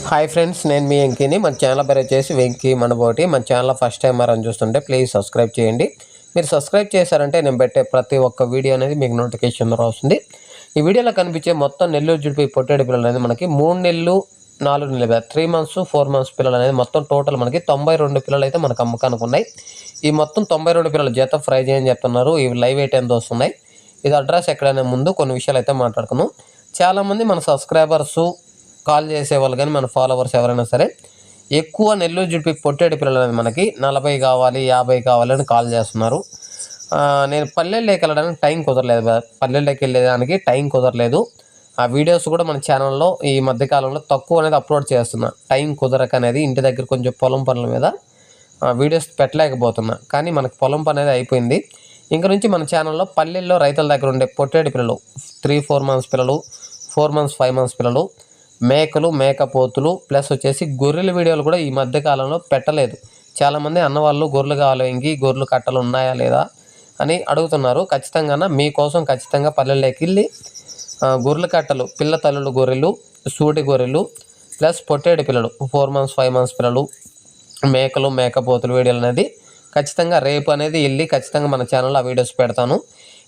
Hi friends, నేను మీ వెంకీని. మన channel పేరు వచ్చేసి వెంకీ మనబోటి. మన ఛానల్ ఫస్ట్ టైం అని చూస్తుంటే ప్లీజ్ సబ్స్క్రైబ్ చేయండి. మీరు సబ్స్క్రైబ్ చేశారంటే నేను పెట్టే ప్రతి ఒక్క వీడియో అనేది మీకు నోటిఫికేషన్ ద్వారా వస్తుంది. ఈ వీడియోలో కనిపించే మొత్తం నెల్లూరు జుడిపి పొట్టేడు పిల్లలు అనేది మనకి 3 నెలలు 4 నెలలు 3 months 4 months పిల్లలు అనేది మొత్తం టోటల్ మనకి 92 పిల్లలు అయితే మనకు అమ్మకానికి ఉన్నాయి. ఈ మొత్తం 92 పిల్లలు జత ప్రైజ్ అని చెప్తున్నారు. ఇవి లైవ్ వెయిట్ ఎంత వస్తున్నాయి, ఇది అడ్రస్ ఎక్కడైనా ముందు కొన్ని విషయాలు అయితే మాట్లాడుకున్నాం. చాలామంది మన సబ్స్క్రైబర్సు కాల్ చేసేవాళ్ళు కానీ మన ఫాలోవర్స్ ఎవరైనా సరే ఎక్కువ నెల్లూరు జుడిపి పొట్టేడు పిల్లలు అనేది మనకి 40 కావాలి 50 కావాలి అని కాల్ చేస్తున్నారు. నేను పల్లెల్లోకి వెళ్ళడానికి టైం కుదరలేదు, పల్లెల్లోకి వెళ్ళేదానికి టైం కుదరలేదు. ఆ వీడియోస్ కూడా మన ఛానల్లో ఈ మధ్యకాలంలో తక్కువ అనేది అప్లోడ్ చేస్తున్నా. టైం కుదరక అనేది ఇంటి దగ్గర కొంచెం పొలం పనుల మీద వీడియోస్ పెట్టలేకపోతున్నా. కానీ మనకు పొలం పని అనేది అయిపోయింది. ఇంక నుంచి మన ఛానల్లో పల్లెల్లో రైతుల దగ్గర ఉండే పొట్టేడు పిల్లలు 3-4 months పిల్లలు, 4 months 5 months పిల్లలు, మేకలు మేకపోతులు ప్లస్ వచ్చేసి గొర్రెల వీడియోలు కూడా ఈ మధ్య కాలంలో పెట్టలేదు. చాలామంది అన్నవాళ్ళు గొర్రెలు కావాలి, ఇంకి గొర్రెలు కట్టలు ఉన్నాయా లేదా అని అడుగుతున్నారు. ఖచ్చితంగా మీకోసం ఖచ్చితంగా పల్లెల్లోకి వెళ్ళి గొర్రెల కట్టలు, పిల్ల తల్లులు గొర్రెలు, సూటి గొర్రెలు ప్లస్ పొట్టేడు పిల్లలు 4 months 5 months పిల్లలు, మేకలు మేకపోతులు వీడియోలు అనేది ఖచ్చితంగా రేపు అనేది వెళ్ళి ఖచ్చితంగా మన ఛానల్లో ఆ వీడియోస్ పెడతాను.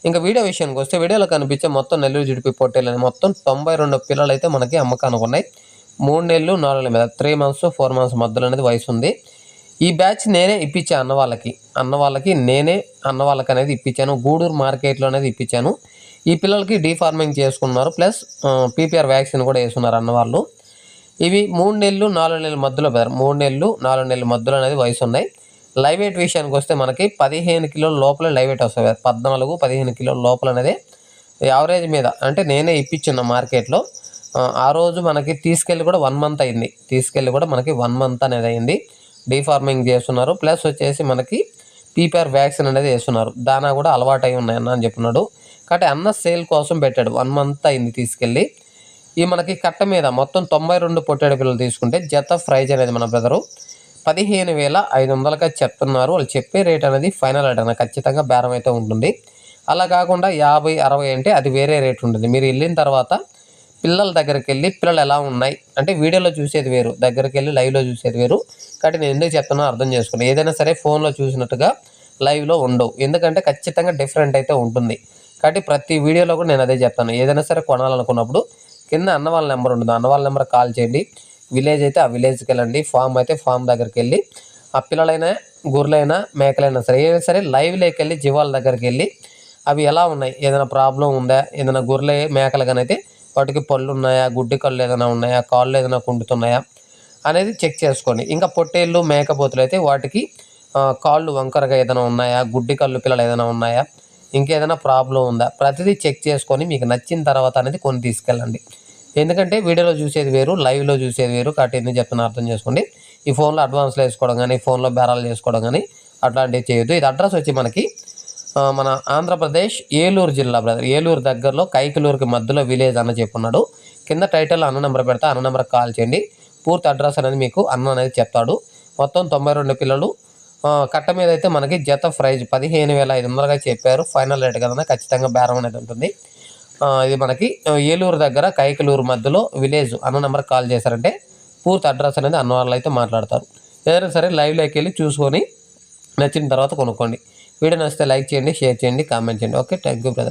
ఇంకా వీడియో విషయానికి వస్తే వీడియోలో కనిపించే మొత్తం నెల్లూరు జుడిపి పొట్టేలు అనేది మొత్తం 92 పిల్లలు అయితే మనకి అమ్మకానికి ఉన్నాయి. 3 నెలలు 4 నెలల మీద 3 months 4 months మధ్యలో అనేది వయసు ఉంది. ఈ బ్యాచ్ నేనే ఇప్పించాను అన్నవాళ్ళకి నేనే అన్నవాళ్ళకి అనేది ఇప్పించాను. గూడూరు మార్కెట్లో అనేది ఇప్పించాను. ఈ పిల్లలకి డీఫార్మింగ్ చేసుకున్నారు ప్లస్ పీపీఆర్ వ్యాక్సిన్ కూడా వేసుకున్నారు అన్నవాళ్ళు. ఇవి 3 నెలలు 4 నెలల మధ్యలో 3 నెలలు 4 నెలల మధ్యలో అనేది వయసు ఉన్నాయి. లైవ్ వెయిట్ విషయానికి వస్తే మనకి 15 కిలోల లోపల లైవ్ వెయిట్ వస్తుంది. 14-15 కిలోల లోపల అనేది యావరేజ్ మీద అంటే నేనే ఇప్పించున్న మార్కెట్లో. ఆ రోజు మనకి తీసుకెళ్ళి కూడా 1 month అయింది. తీసుకెళ్ళి కూడా మనకి 1 month అనేది అయింది. డీఫార్మింగ్ చేస్తున్నారు ప్లస్ వచ్చేసి మనకి పీపీఆర్ వ్యాక్సిన్ అనేది వేస్తున్నారు. దానా కూడా అలవాటు అయి ఉన్నాయన్న అని చెప్పినాడు. కాబట్టి అన్న సేల్ కోసం పెట్టాడు. 1 month అయింది తీసుకెళ్ళి. ఈ మనకి కట్ట మీద మొత్తం 92 పొట్టేడు పిల్లలు తీసుకుంటే జత ప్రైజ్ అనేది మన బ్రదరు 15,500గా చెప్తున్నారు. వాళ్ళు చెప్పే రేట్ అనేది ఫైనల్ రేట్ అనేది ఖచ్చితంగా బేరం అయితే ఉంటుంది. అలా కాకుండా 50-60 అంటే అది వేరే రేట్ ఉంటుంది. మీరు వెళ్ళిన తర్వాత పిల్లల దగ్గరికి వెళ్ళి పిల్లలు ఎలా ఉన్నాయి అంటే వీడియోలో చూసేది వేరు, దగ్గరికి వెళ్ళి లైవ్లో చూసేది వేరు. కాబట్టి నేను ఎందుకు చెప్తున్నా అర్థం చేసుకోండి. ఏదైనా సరే ఫోన్లో చూసినట్టుగా లైవ్లో ఉండవు, ఎందుకంటే ఖచ్చితంగా డిఫరెంట్ అయితే ఉంటుంది. కాబట్టి ప్రతి వీడియోలో కూడా నేను అదే చెప్తాను. ఏదైనా సరే కొనాలనుకున్నప్పుడు కింద అన్న వాళ్ళ నెంబర్ ఉంటుంది, అన్న వాళ్ళ నెంబర్ కాల్ చేయండి. విలేజ్ అయితే ఆ విలేజ్కి వెళ్ళండి, ఫామ్ అయితే ఫామ్ దగ్గరికి వెళ్ళి ఆ పిల్లలైనా గొర్రెలైనా మేకలైనా సరే ఏదైనా సరే లైవ్లోకి వెళ్ళి జీవాల దగ్గరికి వెళ్ళి అవి ఎలా ఉన్నాయి, ఏదైనా ప్రాబ్లం ఉందా, ఏదైనా గొర్రెల మేకలు కానీ అయితే వాటికి పళ్ళు ఉన్నాయా, గుడ్డి కళ్ళు ఏదైనా ఉన్నాయా, కాళ్ళు ఏదైనా కుంటున్నాయా అనేది చెక్ చేసుకోండి. ఇంకా పొట్టేళ్ళు మేకపోతులు అయితే వాటికి కాళ్ళు వంకరగా ఏదైనా ఉన్నాయా, గుడ్డి కళ్ళు పిల్లలు ఏదైనా ఉన్నాయా, ఇంకేదైనా ప్రాబ్లం ఉందా, ప్రతిదీ చెక్ చేసుకొని మీకు నచ్చిన తర్వాత అనేది కొన్ని తీసుకెళ్ళండి. ఎందుకంటే వీడియోలో చూసేది వేరు, లైవ్లో చూసేది వేరు. కాబట్టి ఎందుకు చెప్తున్నా అర్థం చేసుకోండి. ఈ ఫోన్లో అడ్వాన్స్లో వేసుకోవడం కానీ ఫోన్లో బేరాలు చేసుకోవడం కానీ అట్లాంటివి చేయొద్దు. ఇది అడ్రస్ వచ్చి మనకి మన ఆంధ్రప్రదేశ్ ఏలూరు జిల్లా బ్రదర్, ఏలూరు దగ్గరలో కైకలూరుకి మధ్యలో విలేజ్ అన్న చెప్పున్నాడు. కింద టైటిల్ అన్న నెంబర్ పెడతా, అన్న నెంబర్కి కాల్ చేయండి. పూర్తి అడ్రస్ అనేది మీకు అన్న అనేది చెప్తాడు. మొత్తం 92 పిల్లలు. కట్ట మీద అయితే మనకి జత ప్రైజ్ 15,500గా చెప్పారు. ఫైనల్ రేట్ కదా, ఖచ్చితంగా బేరం అనేది ఉంటుంది. ఇది మనకి ఏలూరు దగ్గర కైకలూరు మధ్యలో విలేజ్. అన్న నెంబర్కి కాల్ చేశారంటే పూర్తి అడ్రస్ అనేది అన్న వాళ్ళు అయితే మాట్లాడతారు. ఏదైనా సరే లైవ్లోకి వెళ్ళి చూసుకొని నచ్చిన తర్వాత కొనుక్కోండి. వీడియో నచ్చితే లైక్ చేయండి, షేర్ చేయండి, కామెంట్ చేయండి. Okay, thank you brother.